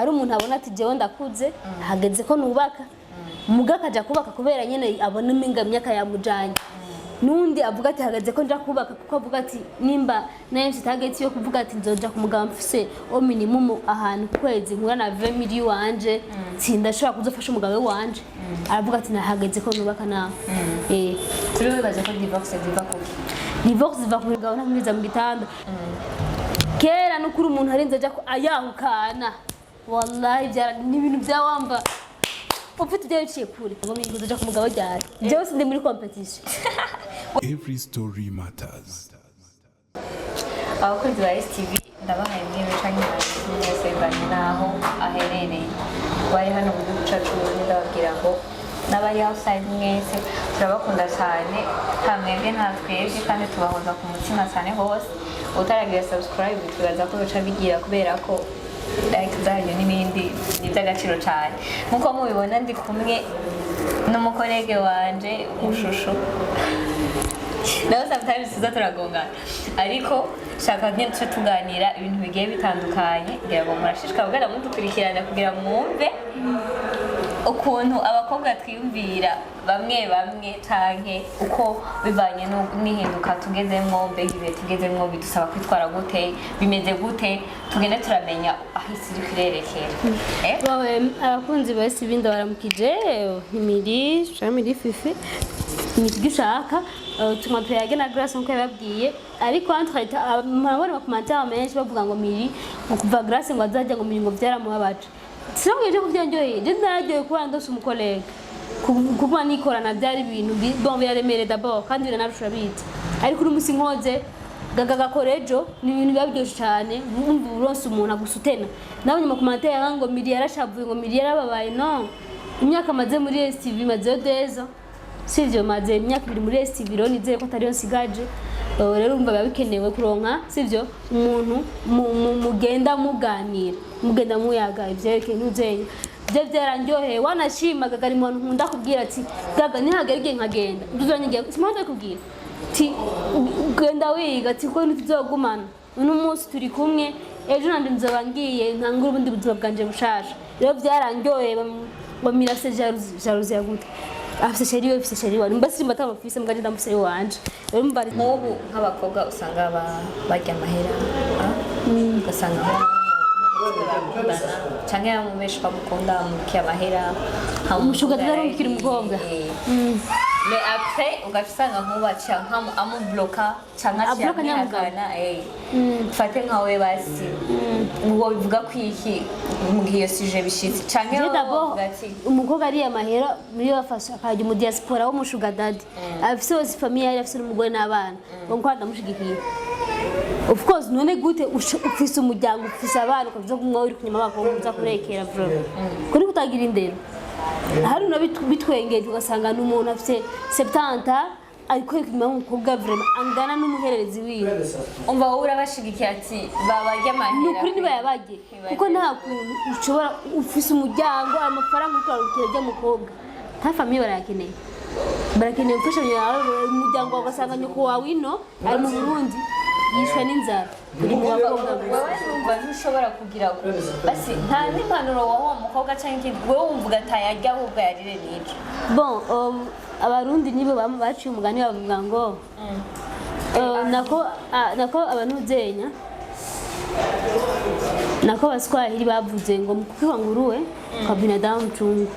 ari umuntu abona ati jewe ndakuze hageze ko nubaka muga kaja kubaka kubera nyene abona imingamya kayamujanye nundi avuga ati hageze ko nja kubaka kuko avuga ati nimba nayo target yo kuvuga ati nzoja kumugaba mfise o minimum ahantu kwezi nkura na 20 million wanje sindashobora kuzofasha umugabo wanje aravuga ati nahageze ko nubaka nawe turiwe baje ko divorce ziva ku mugabo ntamwiza mu gitanda kera no kuri umuntu arenze aja ayahukana wallahi byara n'ibintu byawamba ufite ibyo biciye kure ngo minguze aja ku mugabo ryari byose ndi muri competition. Every story matters. Abakozi ba STV ndabahaye mwiwe canke mwese bari naho aherereye bari hano mu gihugu cacu ndababwira ngo n'abari outside mwese turabakunda cyane hamwebwe nta twebwe kandi tubahoza ku mutima cyane hose utaragira subscribe tugaza ko bica bigira kubera ko like zanyu n'ibindi n'iby'agaciro cyane nkuko mubibona ndi kumwe n'umukolege wanje umushushu nawe sometimes tuza turagongana ariko shaka nk'icyo tuganira ibintu bigiye bitandukanye kugira ngo murashishika bugana mudukurikirana kugira mwumve ukuntu abakobwa twiyumvira bamwe canke uko bivanye n'ihinduka tugezemwo mbega ibihe tugezemwo bidusaba kwitwara gute bimeze gute tugende turamenya aho isi iri kurerekera. Abakunzi bose ibindi baramukije imiri fifi nigishaka tuma tuyage na Grace nko yababwiye ariko murabona bakomanta menshi bavuga ngo miri kuva Grace ngo azajya ngo miri ngo byaramubabaje sinongeje kubyonjoye je naryoye kuba ndose umukolege kuba nikorana byari ibintu bon biraremere d'abord kandi biranarusha biti ariko uri musi nkoze gagakorejo ni ibintu byabyoshye cyane umva uronse umuntu agusutena nabonye mu commentaire ngo miri yarashavuye ngo miri yarababaye no imyaka maze muri STV maze deza sivyo maze imyaka 2 muri STV ro nizeye ko atari yo sigaje rero umva babikenewe kuronka sivyo umuntu mugenda muganira mugenda muyaga ivyereke ntuzeye je byaranjoheye wanashimaga gari muntu nkunda kubwira ati gaga nihagere nkagenda nduzanyigiye simaze kubwira ti genda wiga ati ko ntizogumana uno munsi turi kumwe ejo nandi nzoba ngiye ntangura ubundi buzima bwanje bushasha rero byaranjoheye bamirase jaruzi yagute afise sheri wari mbasi mbatama fise muganje ndamuse wanje rero mbari nk'ubu nk'abakobwa usanga barya amahera ugasanga canke amumeshi bamukunda amukiye amahera umushuga tarumukira umukobwa mais après ugasanga nk'ubaca amubloka canke akiyakana fate nkawe basi ngo bivuga kwiki mu gihe sije bishitse canke umukobwa ari amahera muri bafasha akajya mu diaspora wo mushuga dadi afise wose famille afise n'umugore n'abana ngo kwanda mushigikiye of course none gute ufise umuryango ufise abana ukavuza kumwe uri kunyuma bakobwa uza kurekera bro kuri kutagira indero hari no bitwengeje ugasanga n'umuntu afite 70 ariko kunyuma umukobwa vraiment angana n'umuhererezi wiwe umva wowe urabashigikiye ati babarya amahera n'ukuri niba yabaje kuko nta kuntu ushobora ufise umuryango amafaranga ukarukira rya mukobwa nta famille barakeneye ufasha umuryango ugasanga nyoko wawe ino ari mu Burundi yishwe n'inzara kuri mu bakobwa wowe numva ntushobora kugira basi nta n'impanuro waho umukobwa canke wowe wumvuga atayarya ahubwo yarire nico bon abarundi nibo baciye umugani bavuga ngo nako abanuzenya nako baswahili bavuze ngo mukukiwa nguruwe kwa binadamu chungu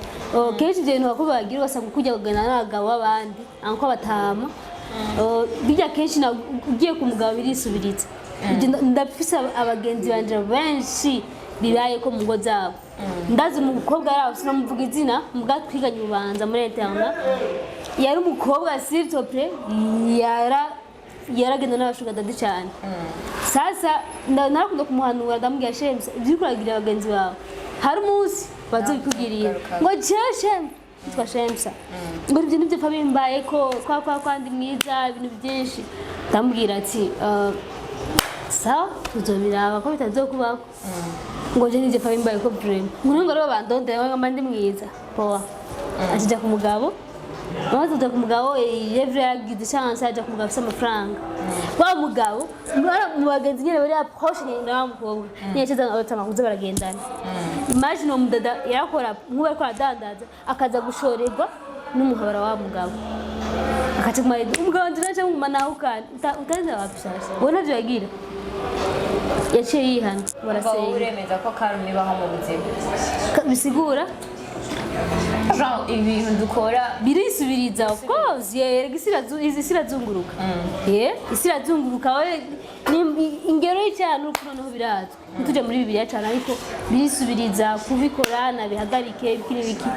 kenshi ibintu bako bagira basanga kujya kugana n'abagabo b'abandi anko batama bijya kenshi ugiye ku mugabo birisubiritse ndafise abagenzi banje benshi bibaye ko mu ngo zabo ndazi umukobwa araho sinamuvuga izina muga twiganye ubanza muri interna yari umukobwa s'il te plaît yaragenda n'abashuga dadi cyane sasa narakunda kumuhanura ndamubwira shemse ibyo kuragira abagenzi bawe hari umunsi bazobikugiriye ngo shemse twa shemsa ngo ibyo nibyo pabimbaye ko kwandi mwiza ibintu byinshi ndamubwira ati sa tuzobiraba ko bitazokubako ngo je nije pabimbaye ko brain ngo rero bandonde ngo mandi mwiza poa akijya ku mugabo amaze kuja ku mugabo yevre yagize chance aja ku mugabo afise amafaranga wa mugabo mu bagenzi nyene bari approche na wa mukobwa nyaceza abatama kuza baragendana imagine uwo mudada yarakora nk'ubu ariko aradandaza akaza gushorerwa n'umuhabara wa mugabo akaca kumara umugabo ndinaje mu manahukana utarinda wapishasha wowe navyo yagira yaciye yihana baraseye uremeza ko karumi baho mu buzima bisigura genre ibintu dukora birisubiriza of course isirazunguruka isirazunguruka ingero y'icyaha n'urupfu noneho birazwi ntitujya muri bibiliya cyane ariko birisubiriza kubikora nabihagarike biki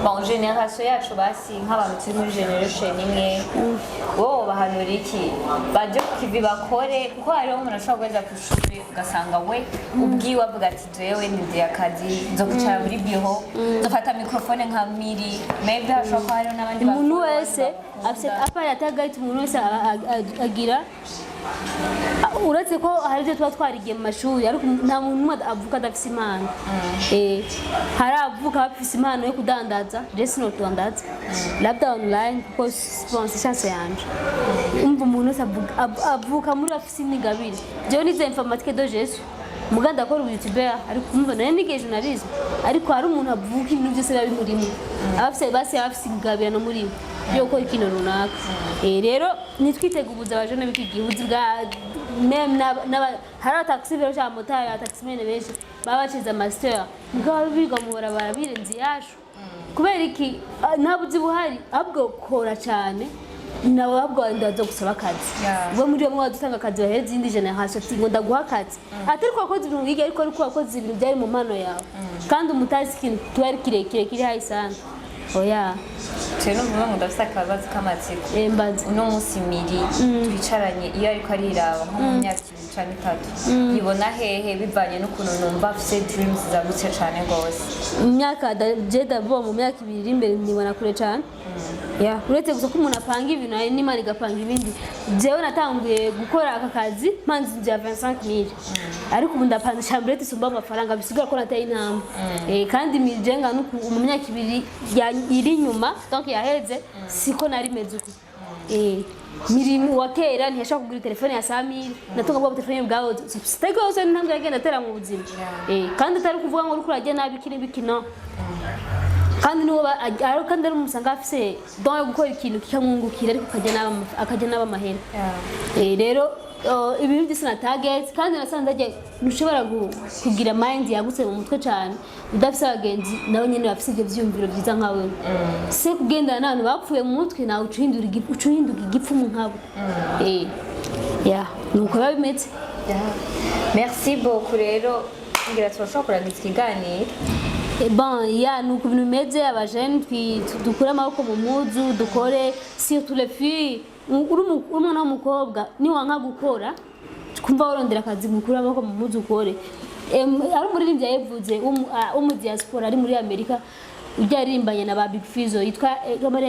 bon generation yacu basi nk'abantu turi muri generation imwe wowe bahanura iki baje kukivi bakore kuko hariho umuntu ashobora guheza ku ishuri ugasanga we ubwiwe avuga ati jewe ndiye akazi zo kwicara muri biro zofata mikrofone nka miri maybe hashobora kuba hariho n'abandi umuntu wese afite apari atagahita umuntu wese agira uretse ko hari ibyo tuba twarigiye mu mashuri ariko nta muntu umwe avuka adafise impano hari avuka bafise impano yo kudandaza jesi no kudandaza labda online kuko sponsor chance yanje umva umuntu wese avuka muri afise imigabire jewe nize informatique de gestion muganda akora ubuyoutubeur ariko umva nane nige journalisme ariko hari umuntu avuka ibintu byose babimurimo abafise basi abafise imigabire no muri yo ko ikintu runaka rero nitwitegubuza abajene bikigihuzi bwa même hari taxi vero cha motari taxi mene beje babaciza master mugabo biga mu barabara birenze yasho kubera iki nabuzi buhari abwo kora cyane nawe abwo ndazo gusaba akazi bo muri bamwe badutanga akazi bahereza indi generation ati ngo ndaguha akazi atari ko akoze ibintu bige ariko ariko akoze ibintu byari mu mano yawe kandi umutazi ikintu twari kirekire kiri hayi sana oya rero mvuga ngo ndafise akabazo k'amatsiko uno munsi miri twicaranye iyo ariko ariraba nko mu myaka 2 yibona hehe bivanye n'ukuntu numva afise dreams zagutse cyane gose imyaka jeda bo mu myaka 2 imbere nibona kure cyane uretse gusa ko umuntu apanga ibintu n'Imana igapanga ibindi jewe natanguye gukora aka kazi manzi nje 25000 ariko ubu ndapanga chambrette isumba amafaranga bisigara ko nateye intambwe kandi mijenga no mu myaka 2 iri nyuma donc yaheze siko nari meze uko mirimo wakera ntiyashaka kugura telefone ya 5000 natunga bwa telefone bwawe stego yose ntambwe yagenda atera mu buzima kandi atari kuvuga ngo uriko urajya nabi bikino kandi niwo kandi ari umusanga afise don yo gukora ikintu kikamwungukira ariko akajya naba amahera rero ibintu byose na target kandi nasanze ntushobora kugira mind yagutse mu mutwe cyane udafise abagenzi nawe nyene bafise ibyo vyumviro byiza nkawe se kugendana n'abantu bapfuye mu mutwe nawe ucuhindura igipfumu nkabo nuko babimeze merci beaucoup rero ngira turashobora kurangiza ikiganiro nuko ibintu bimeze abajene dukure amaboko mu muzu dukore surtout les filles umwana w'umukobwa niwanka gukora kumva warondera akazi mukuru amaboko mu muzu ukore ari umuririmbyi yavuze mu diaspora ari muri Amerika ujya arimbanye na ba Big Fizzo yitwa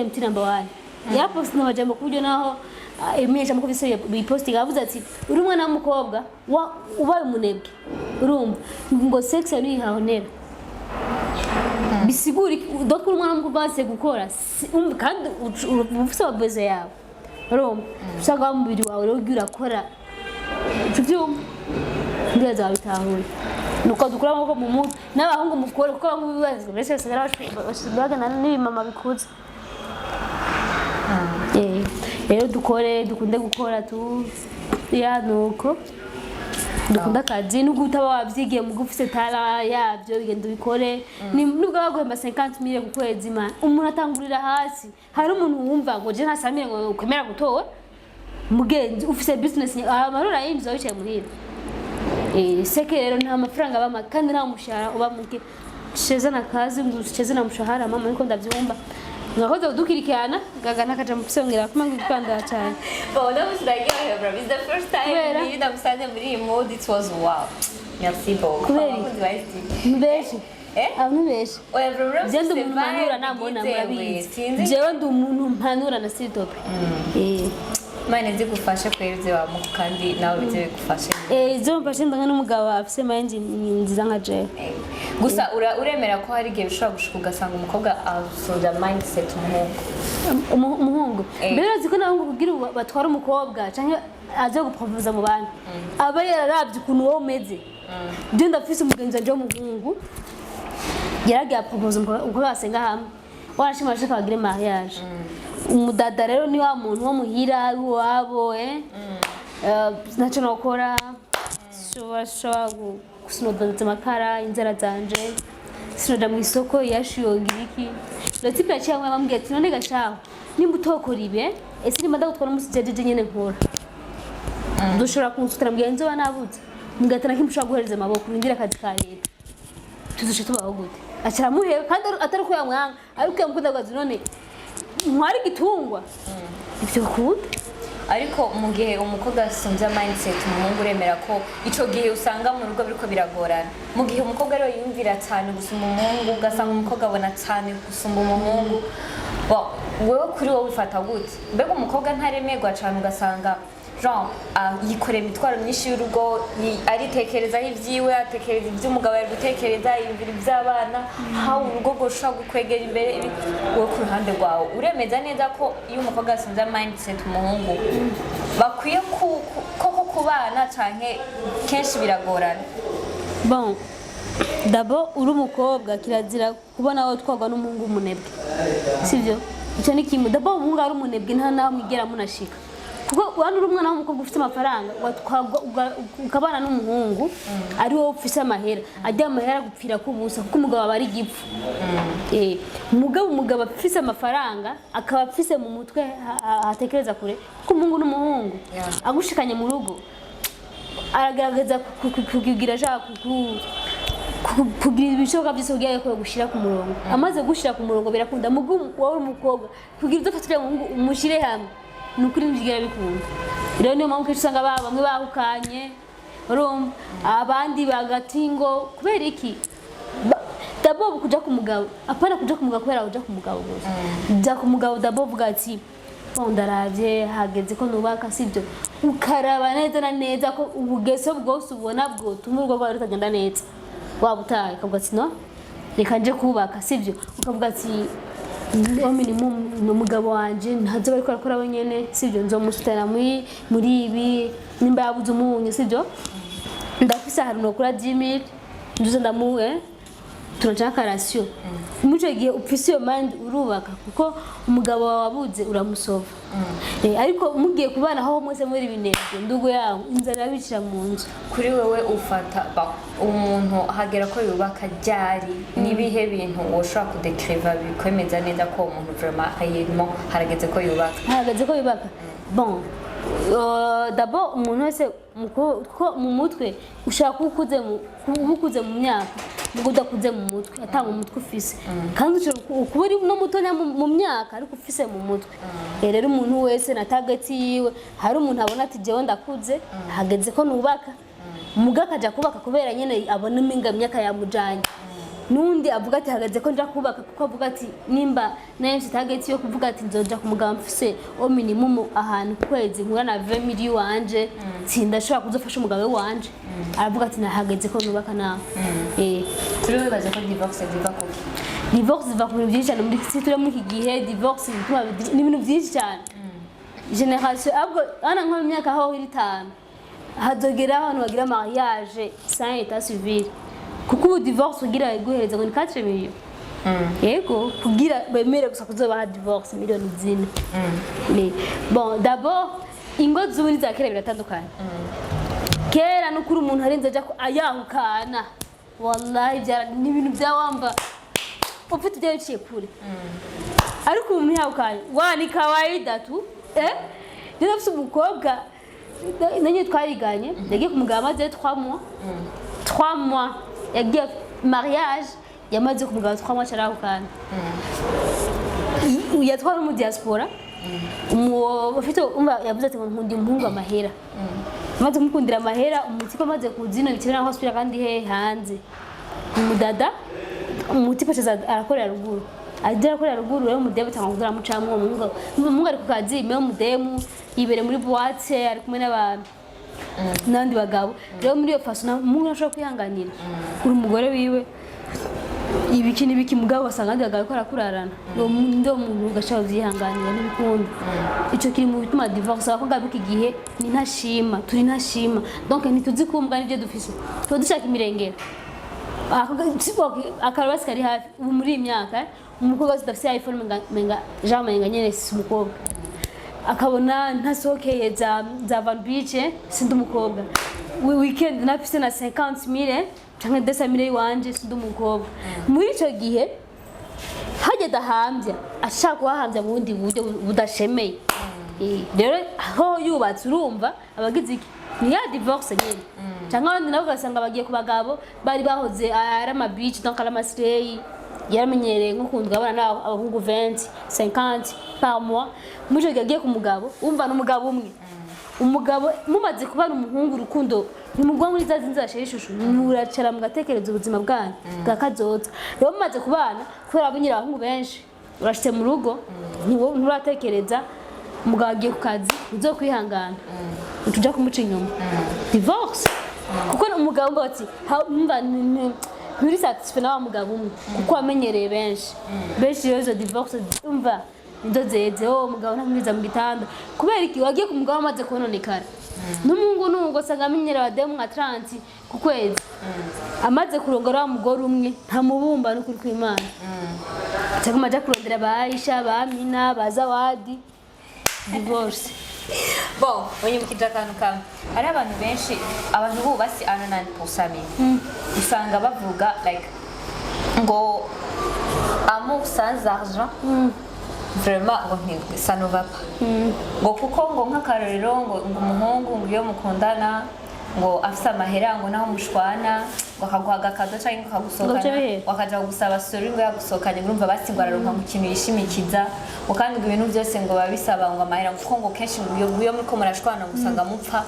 MT number 1 yapost n'amajambo kubyo naho imesha muko bise biposting avuze ati uri umwana w'umukobwa ubaye umunebwe urumva ngo sex ni hahonera bisiguri doko umwana w'umukobwa wase gukora kandi ufise ababeze yawe urumva ushaka mu mubiri wawe rero ugira akora cyubyumva ndaza bitahuye nuko dukura amaboko mu mutu n'abahungu mukore kuko bamwe bibaza bese bashibagana n'ibimama bikuze rero dukunde gukora tu nuko dukunda akazi nubwo utaba wabyigiye mu gufise tara yabyo bigenda bikore nubwo baguhemba 50000 ku kwezi umuntu atangurira hasi hari umuntu wumva ngo je ntasamire ngo ukomera gutowe mugenzi ufise business amarura yinjiza wicaye muhira seke rero nta mafaranga bama kandi nta mushahara uba muke cheze na kazi cheze na mushahara mama niko ndavyumva ngakoze udukirikana gaga nakaja mu pisongira kuma ngikanda cyane that was like bro it's the first time we did upside muri iyi mood it was wow merci beaucoup mbeshi mbeshi jendo umuntu mpanura nambona murabizi jewe ndi umuntu mpanura na sitope Mane zigufasha kwezi wa muko kandi nawe bize bigufashe zo mfashe ndanga n'umugabo afise mind nziza nka je gusa uremera ko hari igihe bishobora gushika ugasanga umukobwa asuza mindset umuhungu mbere urazi ko nawe ngo kugira batwara umukobwa canke aje gupropoza mu bandi aba yararavye ukuntu wowe umeze je ndafise umugenzi wanje w'umuhungu yaragiye apropoza uko basenga hamwe warashima ashaka bagire mariage umudada rero ni wa muntu wo muhira wabo naco nokora shobora gusunodanza amakara inzara zanje sinoda mu isoko yashiyongira iki ndetse yaciye amwe bambwiye ati none gashaho nimba utokora ibe ese nimba ndagutwara umusijeje nyene nkora dushobora kunsukira mugenzi wa nabuze mugatana kimushobora guhereza amaboko urindira akazi ka leta tuzoshe tubaho gute acara muhebe kandi atari ko yamwanga ariko yamukunda gwazi none ntwari gitungwa ibyo kuda ariko mu gihe umukobwa asunze mindset umuhungu uremera ko ico gihe usanga mu rugo biriko biragorana mu gihe umukobwa rero yumvira cyane gusumba umuhungu ugasanga umukobwa abona cyane gusumba umuhungu wewe kuri wowe ufata gute mbega umukobwa ntaremerwa cyane ugasanga Jean yikoreye imitwaro myinshi y'urugo aritekerezaho ibyiwe atekereza iby'umugabo ari gutekereza yumvira iby'abana hawe urugo rwoshobora gukwegera imbere wowe ku ruhande rwawe uremeza neza ko iyo umukobwa asunze mindset umuhungu bakwiye koko kubana canke kenshi biragorana bon d'abord uri umukobwa kirazira kubona wowe twagwa n'umuhungu umunebwe sivyo icyo ni kimwe d'abord umuhungu ari umunebwe nta naho mwigera munashika kuko wano uri umwana w'umukobwa ufite amafaranga ukabana n'umuhungu ari wowe ufise amahera ajya amahera gupfira kubusa kuko umugabo aba ari gipfu umugabo afise amafaranga akaba afise mu mutwe atekereza kure kuko umuhungu n'umuhungu agushikanye mu rugo aragaragaza kugira kugira ibishoboka byose kugira ko gushira ku murongo amaze gushira ku murongo birakunda mugu wowe umukobwa kugira udafatira umuhungu umushire hamwe nukuri ndigera bikunda rero niyo mpamvu usanga bamwe bahukanye urumva abandi bagatingo kubera iki dabo kuja ku mugabo apana kuja ku mugabo kubera uja ku mugabo gusa ja ku mugabo dabo vuga ati ndaravye hageze ko nubaka sivyo ukaraba neza na neza ko ubugeso bwose ubona bwo tumurwa rwa rutagenda neza wabutaye kavuga ati no reka nje kubaka sivyo ukavuga ati umugabo wanje ntazo bari korakora wenyene sivyo nzomusutana muri ibi nimba yabuze umunyu sivyo ndafise ahantu nokura 10,000 nduze ndamuwe turashaka ratio muco gihe upfise iyo mind urubaka kuko umugabo wabuze uramusova ariko mugiye kubana aho mwese muri binebwe ndugo yawo inzara yabicira mu nzu kuri wewe ufata umuntu hagera ko yubaka ryari nibihe bintu woshobora kudeclare bikwemeza neza ko umuntu vraiment ayirimo harageze ko yubaka bon d'abord umuntu wese mu mutwe ushaka ukuze mu myaka nuko udakuze mu mutwe atanga umutwe ufise kandi kuba uri no mutonya mu myaka ariko ufise mu mutwe rero umuntu wese na target yiwe hari umuntu abona ati jewe ndakuze hageze ko nubaka muga kaja kubaka kubera nyene abona iminga myaka yamujanye nundi avuga ati hageze ko nja kubaka kuko avuga ati nimba nayo target yo kuvuga ati nzoja ku mugabo mfise o minimum ahantu kwezi nkura na 20 million wanje sindashobora kuzofasha umugabo wanje aravuga ati nahageze ko nubaka nawe kuri wewe baje ko divorce va ku byinshi cyane muri turi muri iki gihe divorce ni ibintu byinshi cyane generation abwo ana nko myaka aho iri 5 hadogera abantu bagira mariage sans état civil kuko divorce ugira guhereza ngo ni 4 millions yego kugira bemere gusa kuzoba divorce miliyoni 4 bon d'abord ingo z'ubundi za kera biratandukanye kera no kuri umuntu arenze aja ayahukana wallahi byara ni ibintu byawamba ufite byo biciye kure ariko umuntu yahukanye wani kawaida tu ndio afite umukobwa nanye twariganye yagiye kumugaba maze 3 mois yagiye mariage yamaze kumugaba 3 mois cyarahukana yatwara mu diaspora ufite umva yavuze ati nkundi umuhungu amahera maze kumukundira amahera umutipa maze kuzina bikira na hospital kandi hanze umudada umutipa cyaza arakorera ruguru agera akorera ruguru rero umudebe cyangwa mucamwe umuhungu ari ku kazi mewe umudemu yibere muri boîte ari kumwe n'abantu nandi bagabo rero muri iyo faso umuhungu ashobora kwihanganira uri umugore wiwe ibiki n'ibiki mugabo wasanga ndigaga ko arakurarana ndo muntu ugashaka vyihanganira n'ibikunda ico kiri mu bituma divorce abakobwa biki gihe ni ntashima turi ntashima donc ntituzi kumbwa n'ibyo dufise to dushaka imirengera akarabasi kari hafi muri imyaka umukobwa udafise iPhone menga menga nyene si umukobwa akabona ntasokeye za Van Beach sindi umukobwa weekend nafise na 50,000 cyangwa 200,000 wanje sindi umukobwa muri ico gihe hajye dahambya ashaka kuhambya mu bundi buryo budashemeye rero aho yubatse urumva abagize iki ni ya divorce nyene cyangwa abandi nabo gasanga bagiye ku bagabo bari bahoze ari ama beach donc ari ama stay yaramenyereye nko kundwa abana abahungu 20 50 par mois muje gagiye ku mugabo umva n'umugabo umwe umugabo mumaze kubana umuhungu urukundo nimugwa muri za zinza shishushu muracara mugatekereza ubuzima bwanyu bwakazoza rero mumaze kubana kubera abunyira abahungu benshi urashitse mu rugo nturatekereza umugabo agiye ku kazi uzo kwihangana utuja kumuca inyuma divorce kuko umugabo ngo ati umva nturi satisfait na mugabo umwe kuko amenyereye benshi rero izo divorce umva ndozeze umugabo ntamwiza mu gitanda kubera iki wagiye ku mugabo amaze kononekara n'umungu nungo sanga amenyereye abademu nka 30 ku kwezi amaze kurongora umugore umwe ntamubumba no kuri kw'Imana cyangwa maja kurondera Aisha ba Amina ba Zawadi divorce bon unyimukije akantu kamwe ari abantu benshi abantu bubasi 90% usanga bavuga like ngo amour sans argent vraiment ngo ça ne va pas ngo kuko ngo nk'akarorero ngo umuhungu ngo iyo mukundana ngo afise amahera ngo naho mushwana ngo akaguha agakado cyangwa akagusohokana wakaja gusaba story ngo yagusohokanye urumva basi ngo araronka mu kintu yishimikiza ngo kandi ngo ibintu byose ngo babisaba ngo amahera kuko ngo kenshi ngo iyo muri ko murashwana gusanga mupfa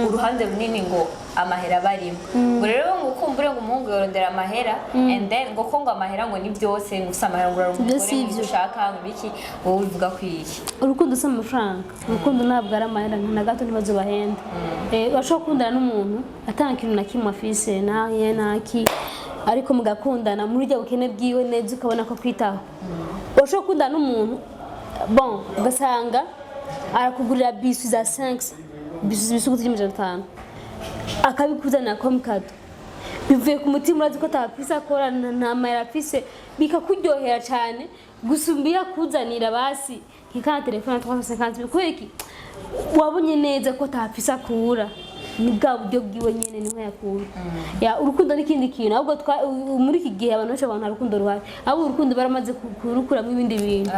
uruhande runini ngo amahera barimo ngo rero ngo kumbure ngo umuhungu yorondera amahera and then ngo ko ngo amahera ngo ni byose ngo usama amahera ngo urumugore ngo ushaka ngo biki wowe uvuga kwiki urukundo usama amafaranga urukundo ntabwo ari amahera na gato ntibazo bahenda bashobora kundana n'umuntu atanga ikintu na kimwe afise naye naki ariko mugakundana muri rya bukene bwiwe neza ukabona ko kwitaho bashobora kundana n'umuntu bon ugasanga arakugurira bisu za 5 bisu kuzimije 5 akabikuzana comme cadeau bivuye ku mutima urazi ko atapisa akora nta mayira afise bikakuryohera cyane gusumbiya kuzanira basi nk'ika telefone 350 kweki wabonye neza ko atapisa akura ni bwa buryo bwiwe nyene niho yakura ya urukundo n'ikindi kintu ahubwo muri iki gihe abantu benshi abantu urukundo ruhari abo urukundo baramaze kurukuramo ibindi bintu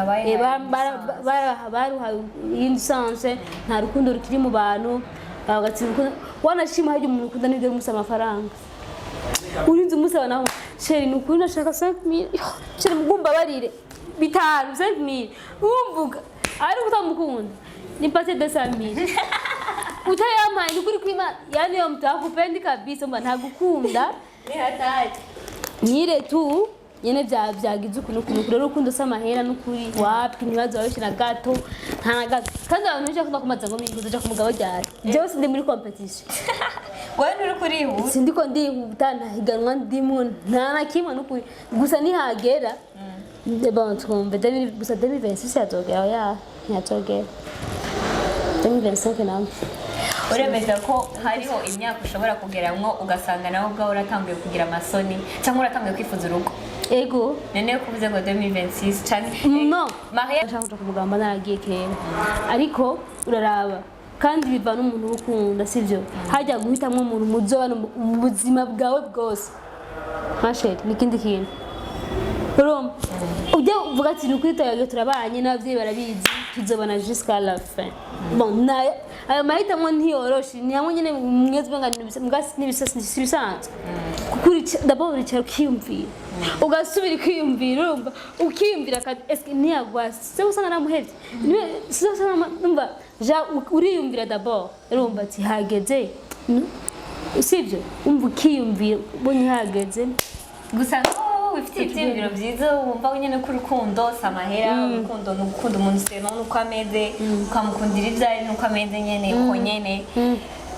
baruha indi sanse nta rukundo rukiri mu bantu bagatsinda wanashima haje umuntu ukunda n'ibyo musaba amafaranga urinze umusaba naho sheri nukuri nashaka 5,000 sheri mugumba barire bitanu 5,000 umvuga ari utamukunda nipate 200,000 utayamaye nukuri kwima yani yo mtu akupendi kabisa mba ntagukunda ni hatari nyire tu nyene byagize ukuntu rero urukundo samahera nukuri wapi ntibazo babishira gato nta gato kandi abantu benshi bakunda kumaza ngo minguze ku mugabo ryari jewe sindi muri competition wewe nturi kurihu sindiko ndihuta ntahiganwa ndimo nta na kimwe nukuri gusa nihagera bon twumve gusa 2026 yatogera ya yatogera 2025 namwe uremeza ko hariho imyaka ushobora kugeramwo ugasanga nawe ubwawe uratanguye kugira amasoni cyangwa uratanguye kwifuza urugo ego nene kuvuze ngo 2026 cyane no Maria ashaka kugamba naragiye kera ariko uraraba kandi biva n'umuntu ukunda sivyo hajya guhitamwe umuntu muzobana mu buzima bwawe bwose masheri nikindi kintu Rom ujya uvuga ati nukwitaye turabanye n'abavyeyi barabizi tuzobana jusqu'à la fin bon na ayo mahitamo ntiyoroshye ni hamwe nyene mwezi banga n'ibisanzwe kukuri d'abord uricara ukiyumvira ugasubira kwiyumvira urumva ukiyumvira eske ntiyagwase se usanga namuhevye niwe sisanga numva ja uriyumvira d'abord urumva ati hageze sivyo umva ukiyumvira bonye hageze gusa ufite ibyiyumviro byiza wumva nyine ko urukundo samahera urukundo n'urukundo umuntu seno nuko ameze ukamukundira ibyari nuko ameze nyene uko nyene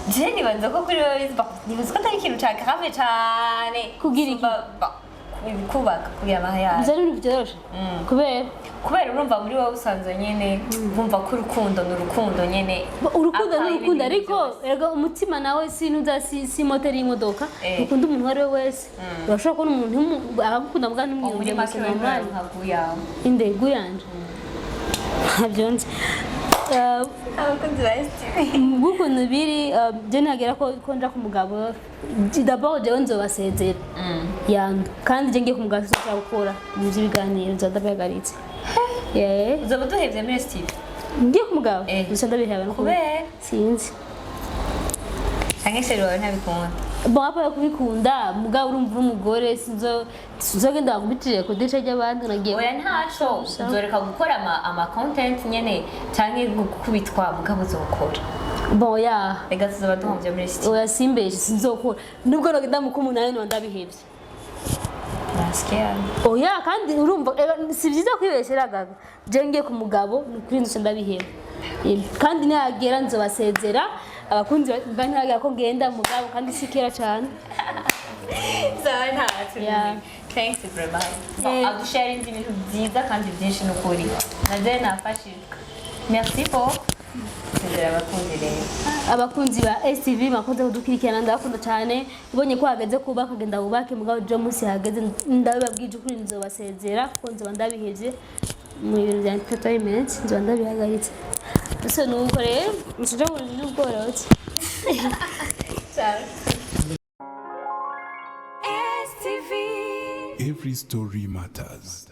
je nibanza ko kuri wowe nibaza ko atari ikintu cya grave cyane kugira kubaka kugira amahayari bizari ibintu byoroshe kubera urumva muri wowe usanzwe nyene bumva ko urukundo n'urukundo nyene urukundo n'urukundo ariko ego umutima nawe sinuza si moteri y'imodoka ukunda umuntu wari we wese urashobora kubona umuntu abagukunda mbwa n'umwiyumvire mu normal inde guyanje ntabyonze abakunzi ba STV gukuntu biri je nagera ko nja ku mugabo d'abord je nzobasezera yanda kandi je ngiye ku mugabo sinshaka gukora mu by'ibiganiro nzadabagaritse uzoba duhevye muri STV ngiye ku mugabo gusa ndabiheba kubera sinzi canke se rero ntabikunda bon apa kubikunda mugabo urumva umugore sinzogenda bakubitire ku dice ry'abandi nagiye oya ntaco uzoreka gukora ama content nyene canke gukubitwa mugabo uzokora bon ya ega tuzoba duhomvye muri STV oya simbeje sinzokora nubwo nogenda mu kumunani no ndabihevye oya kandi urumva si byiza kwibeshera gaga je ngiye ku mugabo kuri nzo ndabiheba kandi nagera nzobasezera abakunzi bantaga ko ngenda mugabo kandi sikera cyane sawa ntacu thanks vraiment adusharing ibintu byiza kandi byinshi n'ukuri naje nafashijwe merci pour abakunzi ba STV makoze kudukurikirana ndabakunda cyane ubonye ko hageze kubaka genda bubake mugabo je musi hageze ndababwije ukuri nzobasezera kuko nzoba ndabihevye mu bintu bya entertainment nzoba ndabihagaritse ese nuko rero nshije ngo n'ubworotse Every story matters.